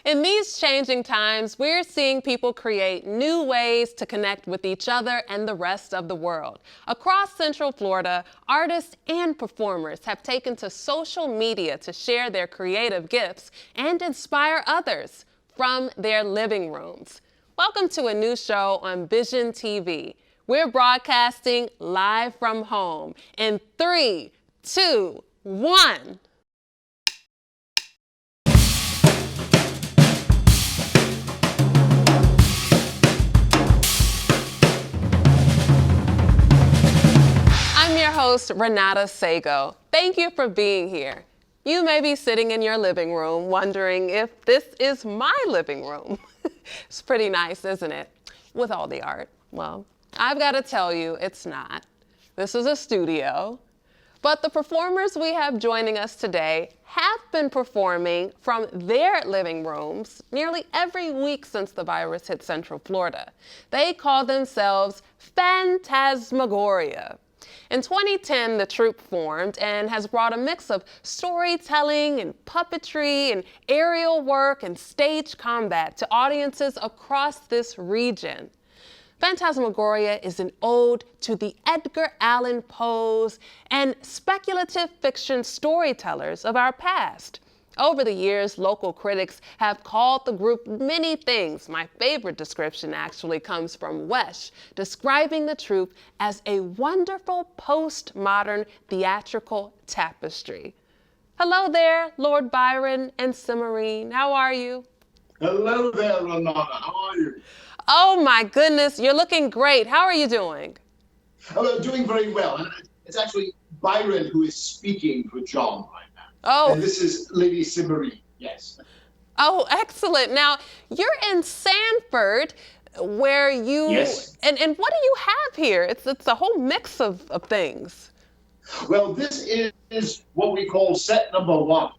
In these changing times, we're seeing people create new ways to connect with each other and the rest of the world. Across Central Florida, artists and performers have taken to social media to share their creative gifts and inspire others from their living rooms. Welcome to a new show on Vision TV. We're broadcasting live from home in 3, 2, 1. I'm your host, Renata Sago. Thank you for being here. You may be sitting in your living room wondering if this is my living room. It's pretty nice, isn't it? With all the art. Well, I've got to tell you, it's not. This is a studio. But the performers we have joining us today have been performing from their living rooms nearly every week since the virus hit Central Florida. They call themselves Phantasmagoria. In 2010, the troupe formed and has brought a mix of storytelling and puppetry and aerial work and stage combat to audiences across this region. Phantasmagoria is an ode to the Edgar Allan Poes and speculative fiction storytellers of our past. Over the years, local critics have called the group many things. My favorite description actually comes from Wesh, describing the troupe as a wonderful postmodern theatrical tapestry. Hello there, Lord Byron and Cimarine. How are you? Hello there, Renata. How are you? Oh my goodness, you're looking great. How are you doing? Oh, doing very well. And it's actually Byron who is speaking for John right now. Oh. And this is Lady Cimarine, yes. Oh, excellent. Now, you're in Sanford, where you... Yes. And what do you have here? It's a whole mix of things. Well, this is what we call set number 1.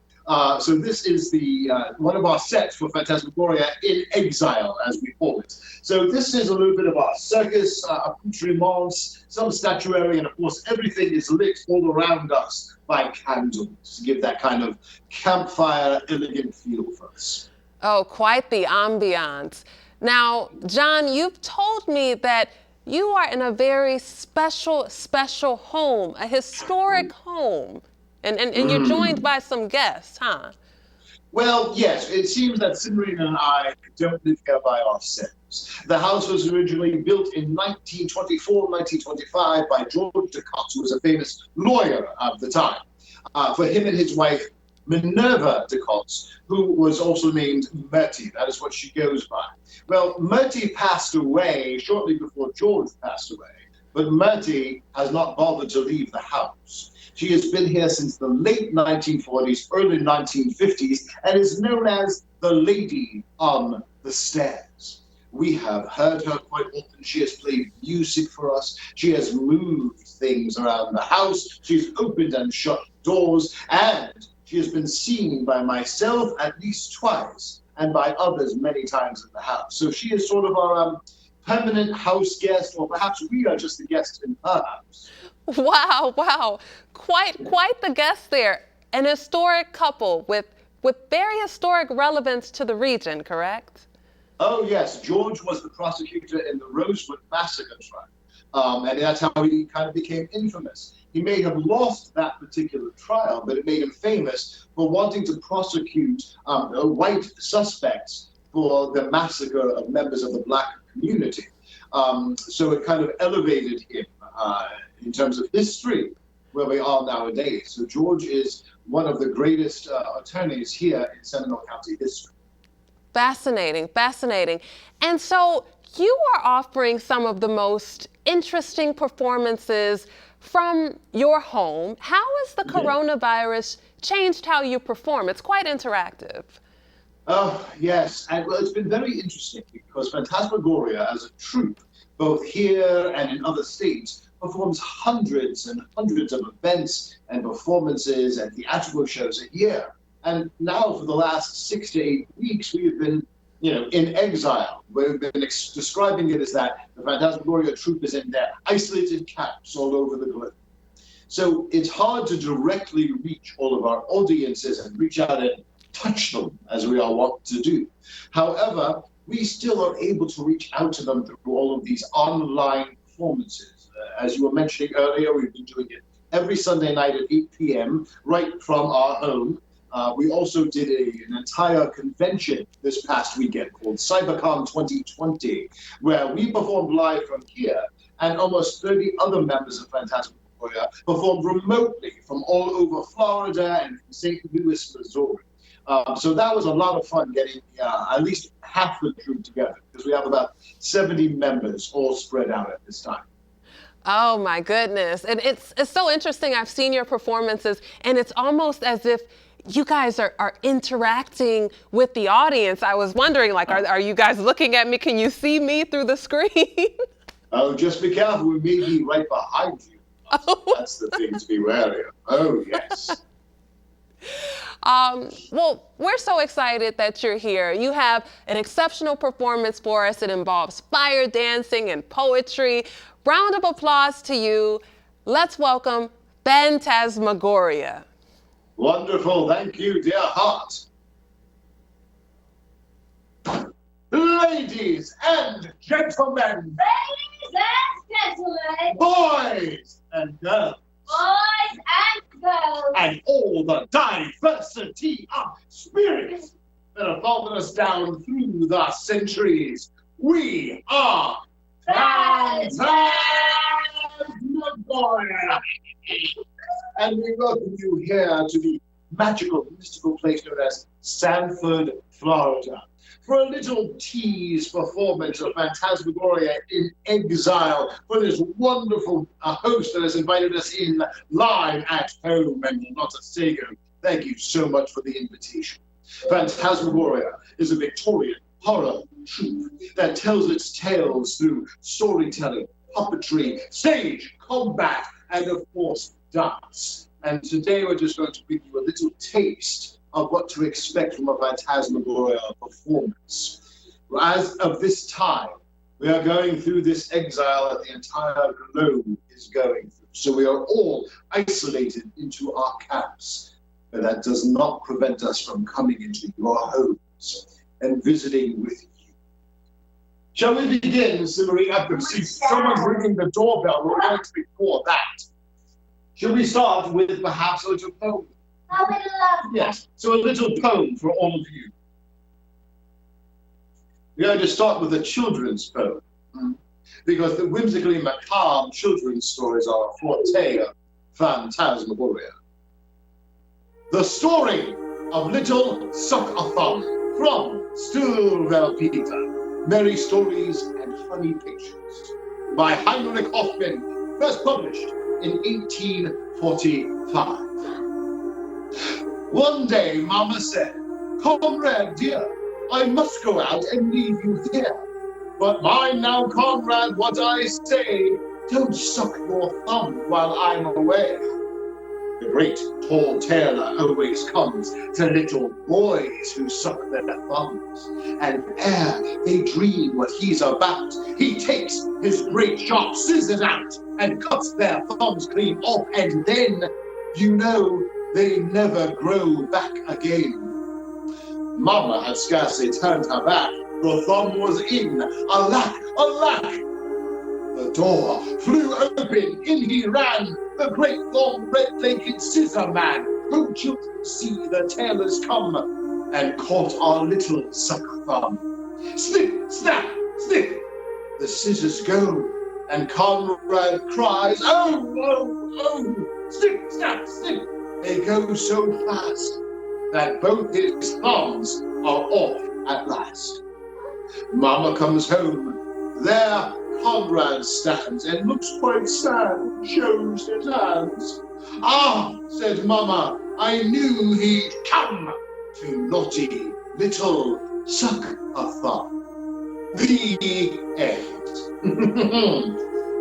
So this is the one of our sets for Phantasmagoria in exile, as we call it. So this is a little bit of our circus, accoutrements, some statuary, and of course everything is lit all around us by candles to give that kind of campfire, elegant feel for us. Oh, quite the ambiance. Now, John, you've told me that you are in a very special home, a historic home. And you're joined by some guests, huh? Well, yes, it seems that Cimarine and I don't live here by ourselves. The house was originally built in 1924, 1925 by George de Cotte, who was a famous lawyer of the time, for him and his wife, Minerva de Cotte, who was also named Myrti. That is what she goes by. Well, Myrti passed away shortly before George passed away, but Myrti has not bothered to leave the house. She has been here since the late 1940s, early 1950s, and is known as the Lady on the Stairs. We have heard her quite often. She has played music for us. She has moved things around the house. She's opened and shut doors, and she has been seen by myself at least twice, and by others many times in the house. So she is sort of our permanent house guest, or perhaps we are just the guests in her house. Wow. Quite the guest there. An historic couple with very historic relevance to the region, correct? Oh, yes. George was the prosecutor in the Rosewood Massacre trial. And that's how he kind of became infamous. He may have lost that particular trial, but it made him famous for wanting to prosecute white suspects for the massacre of members of the Black community. So it kind of elevated him in terms of history, where we are nowadays. So George is one of the greatest attorneys here in Seminole County history. Fascinating. And so you are offering some of the most interesting performances from your home. How has the coronavirus changed how you perform? It's quite interactive. Oh, yes. And well, it's been very interesting because Phantasmagoria as a troupe, both here and in other states, performs hundreds and hundreds of events and performances and theatrical shows a year. And now for the last 6 to 8 weeks, we have been, in exile. We've been describing it as that the Phantasmagoria troupe is in their isolated camps all over the globe. So it's hard to directly reach all of our audiences and reach out and touch them as we are wont to do. However, we still are able to reach out to them through all of these online performances. As you were mentioning earlier, we've been doing it every Sunday night at 8 p.m. right from our home. We also did an entire convention this past weekend called CyberCon 2020, where we performed live from here, and almost 30 other members of Phantasmagoria performed remotely from all over Florida and St. Louis, Missouri. So that was a lot of fun getting at least half the crew together, because we have about 70 members all spread out at this time. Oh my goodness. And it's so interesting. I've seen your performances, and it's almost as if you guys are interacting with the audience. I was wondering, like, are you guys looking at me? Can you see me through the screen? Oh, just be careful. We may be right behind you. Oh. That's the thing to be wary of. Oh, yes. Well, we're so excited that you're here. You have an exceptional performance for us. It involves fire dancing and poetry. Round of applause to you. Let's welcome Phantasmagoria. Wonderful. Thank you, dear heart. Ladies and gentlemen. Ladies and gentlemen. Boys and girls. Boys and girls. And all the diversity of spirits that have followed us down through the centuries. We are Phantasmagoria. And we welcome you here to the magical, mystical place known as Sanford, Florida, for a little tease performance of Phantasmagoria in exile for this wonderful host that has invited us in live at home. And Renata Sago, thank you so much for the invitation. Phantasmagoria is a Victorian horror troupe that tells its tales through storytelling, puppetry, stage, combat, and of course, dance. And today we're just going to bring you a little taste of what to expect from a Phantasmagoria performance. As of this time, we are going through this exile that the entire globe is going through. So we are all isolated into our camps. But that does not prevent us from coming into your homes and visiting with you. Shall we begin, Simmery? I can see someone's ringing the doorbell. We're going to before that. Shall we start with perhaps a little poem? I would love that. Yes, so a little poem for all of you. We're going to start with a children's poem, because the whimsically macabre children's stories are a forte of Phantasmagoria. The story of Little Suck-a-Thumb from Stillwell-Peter, Merry Stories and Funny Pictures, by Heinrich Hoffmann, first published in 1845. One day, Mama said, "Comrade dear, I must go out and leave you here. But mind now, comrade, what I say, don't suck your thumb while I'm away." The great tall tailor always comes to little boys who suck their thumbs. And ere they dream what he's about, he takes his great sharp scissors out and cuts their thumbs clean off, and then, you know, they never grow back again. Mama had scarcely turned her back, the thumb was in. Alack, alack! The door flew open, in he ran, the great long red-legged scissor man, whom children see the tailors come, and caught our little sucker thumb. Snip, snap, snip, the scissors go, and Conrad cries, "Oh, oh, oh!" Snip, snap, snip, they go so fast that both his thumbs are off at last. Mama comes home, there Conrad stands and looks quite sad, shows his hands. "Ah," said Mama, "I knew he'd come to naughty little Suck-a-Thumb." The end.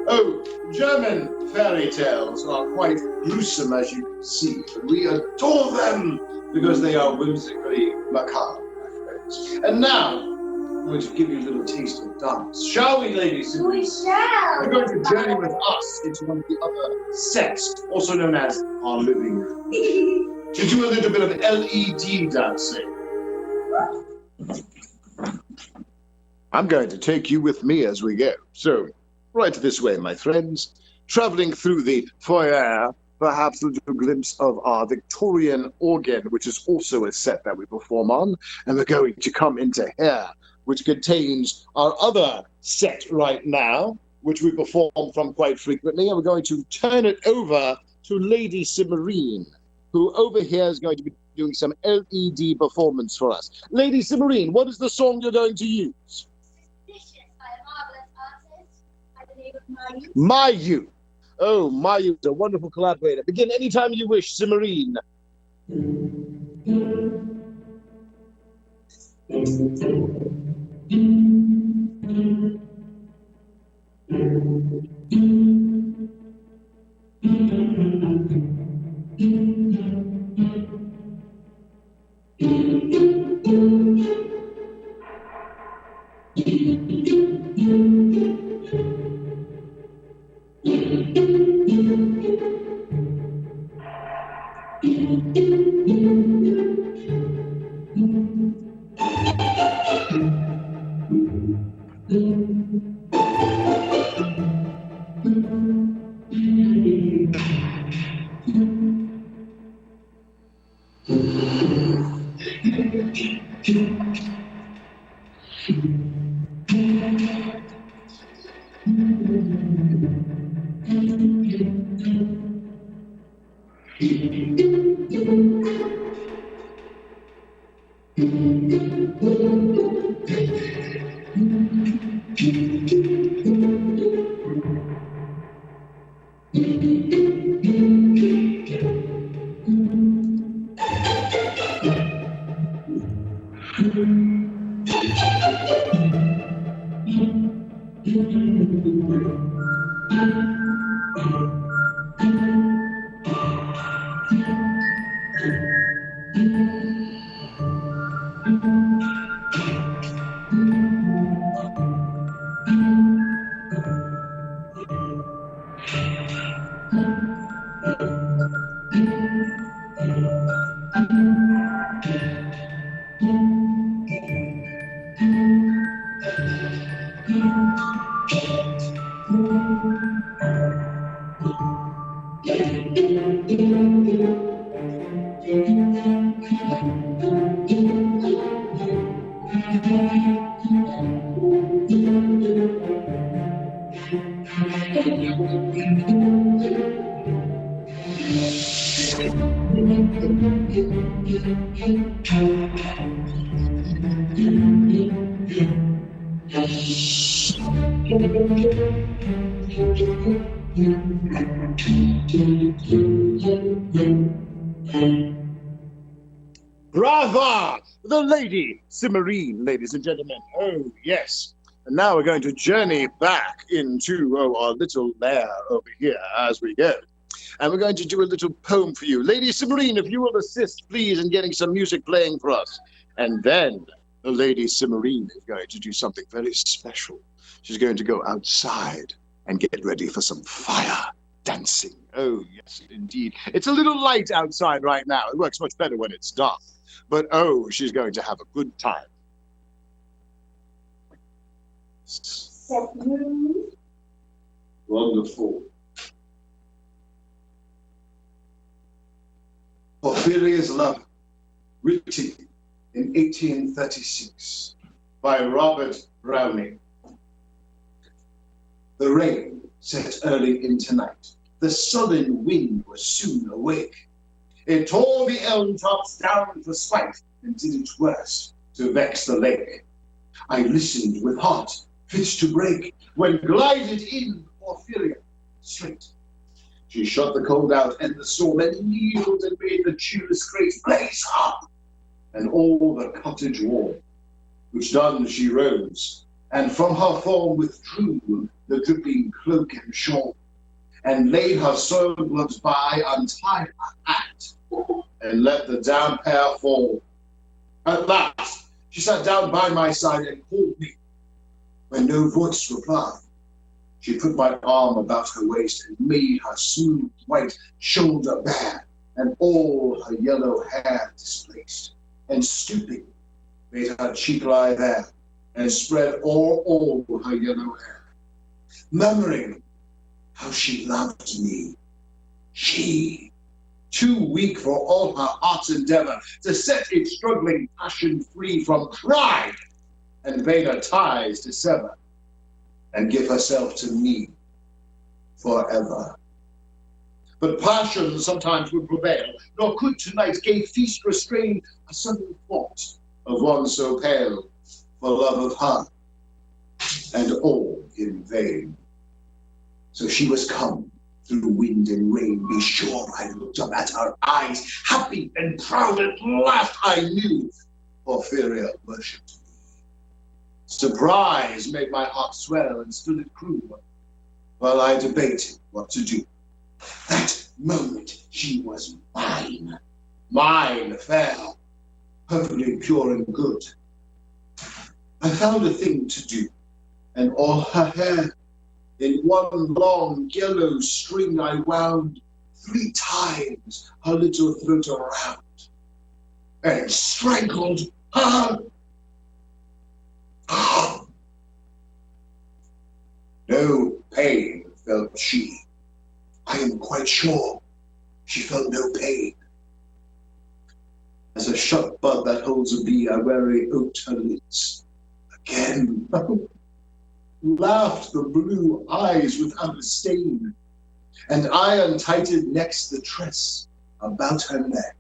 Oh, German fairy tales are quite gruesome, as you can see, but we adore them because they are whimsically macabre, my friends. And now, I'm going to give you a little taste of dance. Shall we, ladies and We shall. You're going to journey with us into one of the other sets, also known as our living room. to do a little bit of LED dancing. I'm going to take you with me as we go. So, right this way, my friends. Traveling through the foyer, perhaps a little glimpse of our Victorian organ, which is also a set that we perform on. And we're going to come into here, which contains our other set right now, which we perform from quite frequently. And we're going to turn it over to Lady Cimarine, who over here is going to be doing some LED performance for us. Lady Cimarine, what is the song you're going to use? By a marvelous artist by the name of Mayu. Mayu. Oh, Mayu is a wonderful collaborator. Begin anytime you wish, Cimarine. Brava! The Lady Cimarine, ladies and gentlemen. Oh, yes. And now we're going to journey back into our little lair over here as we go. And we're going to do a little poem for you. Lady Cimarine, if you will assist, please, in getting some music playing for us. And then the Lady Cimarine is going to do something very special. She's going to go outside and get ready for some fire dancing. Oh, yes, indeed. It's a little light outside right now. It works much better when it's dark. But, oh, she's going to have a good time. Set moon. Wonderful. Ophelia's Love, written in 1836 by Robert Browning. The rain set early into night. The sullen wind was soon awake. It tore the elm tops down for spite, and did its worst to vex the lake. I listened with heart fit to break, when glided in Ophelia straight. She shut the cold out and the storm, and kneeled and made the cheerless grate blaze up, and all the cottage warm. Which done, she rose, and from her form withdrew the dripping cloak and shawl, and laid her soiled gloves by, untied her hat, and let the damp hair fall. At last, she sat down by my side and called me. When no voice replied, she put my arm about her waist and made her smooth white shoulder bare, and all her yellow hair displaced, and stooping, made her cheek lie there, and spread all her yellow hair, murmuring how she loved me. She, too weak for all her heart's endeavor to set its struggling passion free from pride and vainer ties to sever, and give herself to me forever. But passion sometimes would prevail, nor could tonight gay feast restrain a sudden thought of one so pale for love of her, and all in vain. So she was come through wind and rain. Be sure I looked up at her eyes, happy and proud. At last I knew Porphyria worshipped me. Surprise made my heart swell and stood it crew, while I debated what to do. That moment she was mine, mine fair, perfectly pure and good. I found a thing to do, and all her hair in one long yellow string I wound 3 times her little throat around, and strangled her. No pain felt she. I am quite sure she felt no pain. As a shut bud that holds a bee, I wary oped her lids. Again, laughed the blue eyes without a stain, and I untighted next the tress about her neck.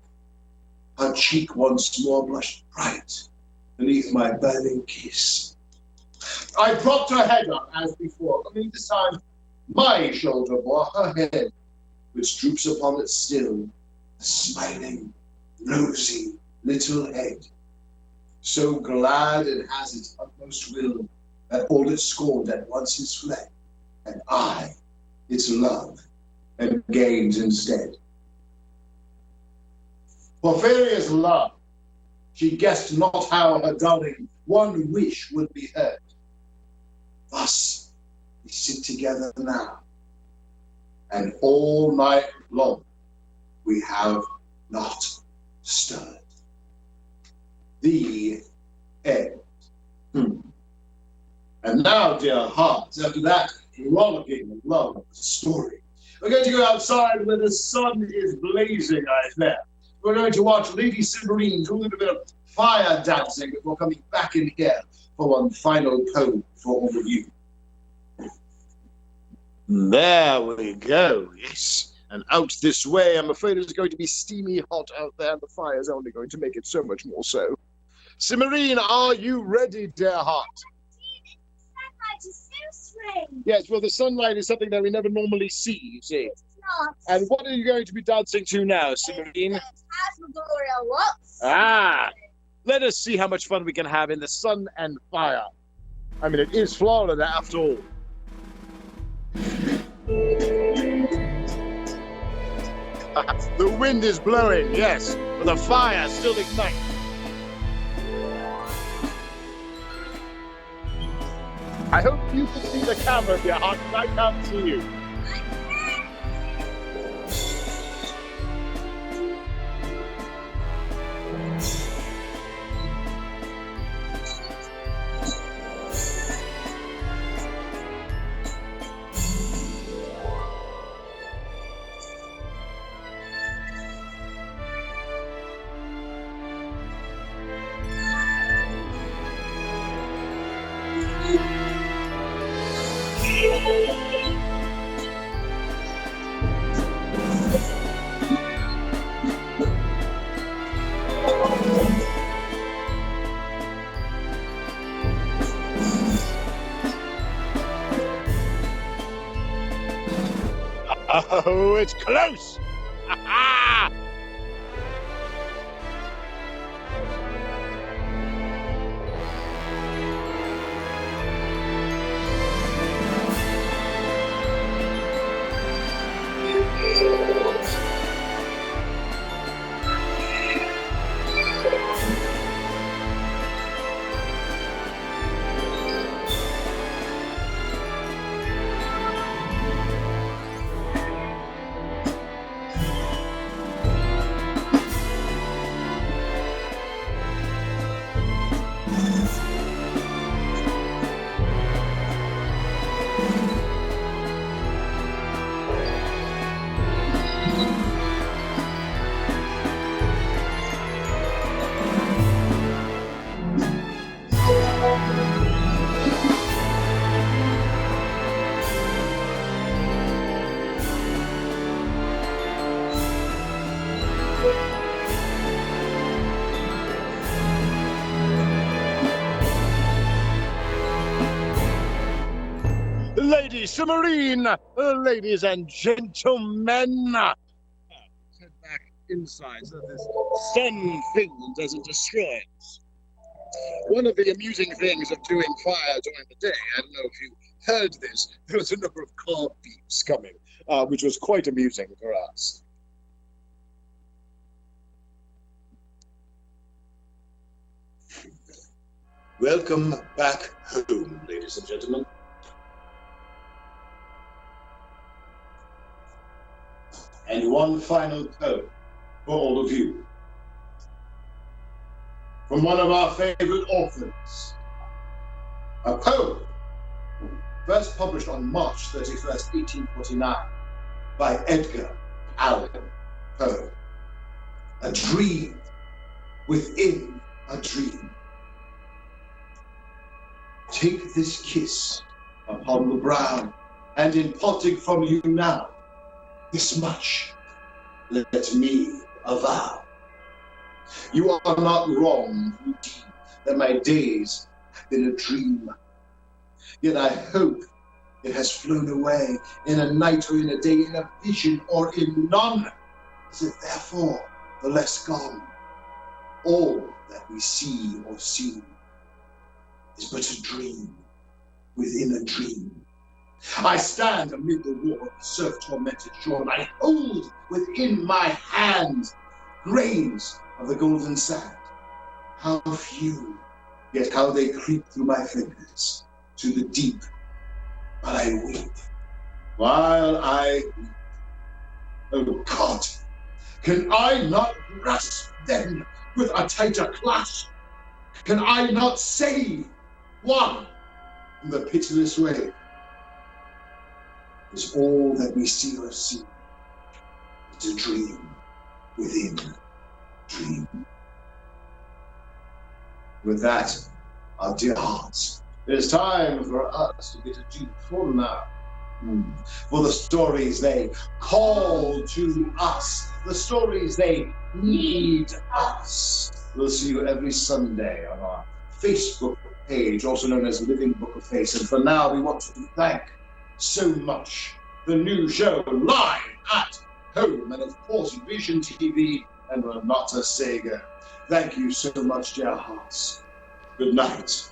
Her cheek once more blushed bright beneath my burning kiss. I propped her head up as before, only this time my shoulder bore her head, which droops upon it still, a smiling, rosy little head, so glad it has its utmost will, that all it scorned at once is fled, and I, its love, am gained instead. Porphyria's love, she guessed not how her darling one wish would be heard. Thus we sit together now, and all night long we have not stirred. The end. And now, dear hearts, after that rollicking love story, we're going to go outside where the sun is blazing, I fear. We're going to watch Lady Cymberine do a little bit of fire dancing before coming back in here for one final poem for all of you. There we go, yes. And out this way, I'm afraid it's going to be steamy hot out there, and the fire's only going to make it so much more so. Cymberine, are you ready, dear heart? Sunlight is so strange. Yes, well, the sunlight is something that we never normally see, you see. It's not. And what are you going to be dancing to now, Cymberine? Phantasmagoria waltz. Ah, let us see how much fun we can have in the sun and fire. I mean, it is Florida after all. The wind is blowing, yes, but the fire still ignites. I hope you can see the camera, dear heart, because I can't see you. Oh, it's close! Ha-ha! Lady Submarine, ladies and gentlemen. Let's head back inside so this sun-filled doesn't destroy us. One of the amusing things of doing fire during the day, I don't know if you heard this, there was a number of car beeps coming, which was quite amusing for us. Welcome back home, ladies and gentlemen. And one final poem for all of you. From one of our favorite authors. A poem first published on March 31st, 1849 by Edgar Allan Poe. A dream within a dream. Take this kiss upon the brow, and in parting from you now, this much let me avow. You are not wrong who deem that my days have been a dream. Yet I hope it has flown away in a night or in a day, in a vision or in none. Is it therefore the less gone? All that we see or seem is but a dream within a dream. I stand amid the war of the surf-tormented shore, and I hold within my hand grains of the golden sand. How few, yet how they creep through my fingers to the deep. But I weep while I weep. Oh God, can I not grasp them with a tighter clasp? Can I not save one from the pitiless wave? Is all that we see or see. It's a dream within dream. With that, our dear hearts, it is time for us to get a deep full now. For the stories they call to us, the stories they need us. We'll see you every Sunday on our Facebook page, also known as Living Book of Face. And for now, we want to thank so much the new show Live at Home, and of course Vision TV and Renata Sago. Thank you so much, dear hearts. Good night.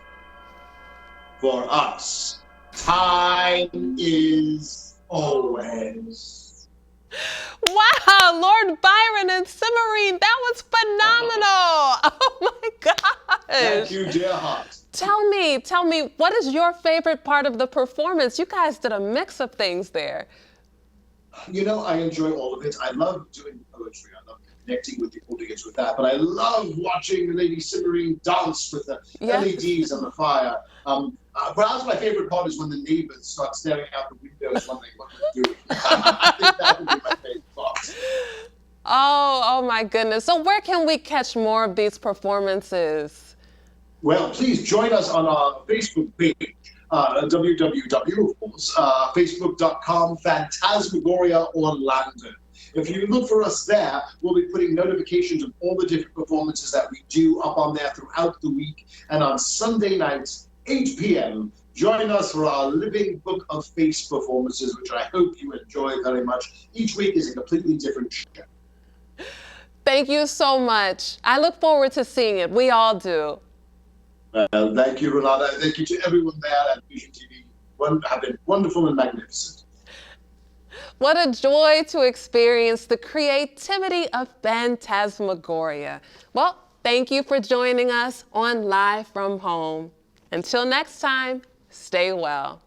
For us, time is always. Wow, Lord Byron and Cimarine, that was phenomenal. Oh my gosh. Thank you, dear heart. Tell me, what is your favorite part of the performance? You guys did a mix of things there. You know, I enjoy all of it. I love doing poetry. I love connecting with the audience with that. But I love watching Lady Cimarine dance with the LEDs on the fire. Perhaps my favorite part is when the neighbors start staring out the windows wondering what we're doing. I think that would be my favorite part. Oh my goodness. So where can we catch more of these performances? Well, please join us on our Facebook page, facebook.com Phantasmagoria Orlando. If you look for us there, we'll be putting notifications of all the different performances that we do up on there throughout the week. And on Sunday nights, 8 p.m., join us for our Living Book of Face performances, which I hope you enjoy very much. Each week is a completely different show. Thank you so much. I look forward to seeing it. We all do. Thank you, Renata. Thank you to everyone there at Vision TV. Have been wonderful and magnificent. What a joy to experience the creativity of Phantasmagoria. Well, thank you for joining us on Live from Home. Until next time, stay well.